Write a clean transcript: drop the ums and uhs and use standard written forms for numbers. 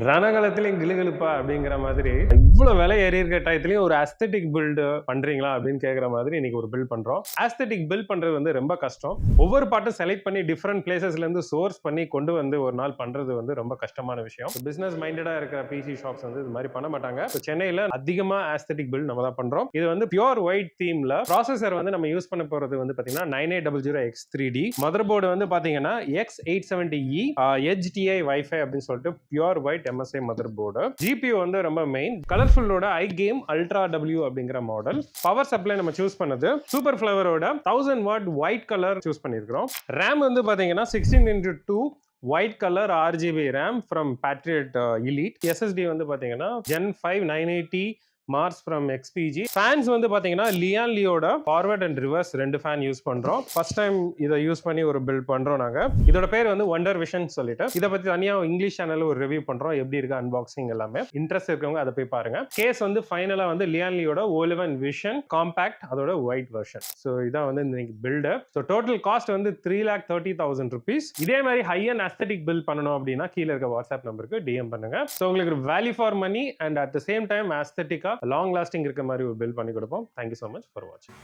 ரணகலத்திலையும் கிளுகிளுப்பா அப்படிங்கிற மாதிரி இவ்வளவு விலை ஏறி இருக்க டயத்துலயும் ஒரு அஸ்தட்டிக் பில்டு பண்றீங்களா அப்படின்னு கேட்குற மாதிரி இன்னைக்கு ஒரு பில்ட் பண்றோம். அஸ்தட்டிக் பில்ட் பண்றது வந்து ரொம்ப கஷ்டம். ஒவ்வொரு பாட்டும் செலக்ட் பண்ணி டிஃப்ரெண்ட் பிளேசஸ்ல இருந்து சோர்ஸ் பண்ணி கொண்டு வந்து ஒரு நாள் பண்றது வந்து ரொம்ப கஷ்டமான விஷயம். பிசினஸ் மைண்டடா இருக்கிற பிசி ஷாப்ஸ் வந்து இது மாதிரி பண்ண மாட்டாங்க. சென்னையில அதிகமா அஸ்தட்டிக் பில்ட் நம்ம தான் பண்றோம். இது வந்து பியூர் ஒயிட் தீம்ல ப்ராசஸர் வந்து நம்ம யூஸ் பண்ண போறது வந்து பாத்தீங்கன்னா 9800X3D. மதர் போர்டு வந்து பாத்தீங்கன்னா X870E HDI வைஃபை அப்படின்னு சொல்லிட்டு pure white MSI motherboard. GPU வந்து ரொம்ப மெயின். கலர்ஃபுல்லோட iGame Ultra W அப்படிங்கிற மாடல். பவர் சப்ளை நம்ம சூஸ் பண்ணது சூப்பர் ஃபிளவரோட 1000 வாட் ஒயிட் கலர் சூஸ் பண்ணியிருக்கிறோம். RAM வந்து பாத்தீங்கன்னா 16x2 white colour RGB RAM from Patriot Elite. SSD வந்து பாத்தீங்கன்னா Gen 5 980 Mars from XPG. Fans வந்து பாத்தீங்கன்னா லியான் லியோட ஃபார்வர்ட் அண்ட் ரிவர்ஸ் ரெண்டு ஃபேன் யூஸ் பண்றோம். ஃபர்ஸ்ட் டைம் இதை யூஸ் பண்ணி ஒரு பில்ட் பண்றோம் நாங்க. இதோட பேர் வந்து வண்டர் விஷன் சொல்லிட்டு இதை பத்தி தனியா இங்கிலீஷ் சேனல்ல ஒரு ரிவ்யூ பண்றோம். எப்படி இருக்கு அன்பாக்சிங் எல்லாமே. இன்ட்ரெஸ்ட் இருக்கவங்க அதை போய் பாருங்க. கேஸ் வந்து ஃபைனலா வந்து லியான் லியோட O11 விஷன் காம்பாக்ட் அதோட ஒயிட் வெர்ஷன். ஸோ இதான் வந்து இன்னைக்கு பில்டு. ஸோ டோட்டல் காஸ்ட் வந்து 3,30,000 rupees. இதே மாதிரி ஹை அண்ட் அஸ்தட்டிக் பில்ட் பண்ணணும் அப்படின்னா கீழே இருக்க வாட்ஸ்அப் நம்பருக்கு DM பண்ணுங்க. ஸோ உங்களுக்கு value for money and at the same time அஸ்தட்டிக்கா லாங் லாஸ்டிங் இருக்க மாதிரி ஒரு பில்ட் பண்ணி கொடுப்போம். தேங்க்யூ ஸோ மச் ஃபார் வாட்சிங்.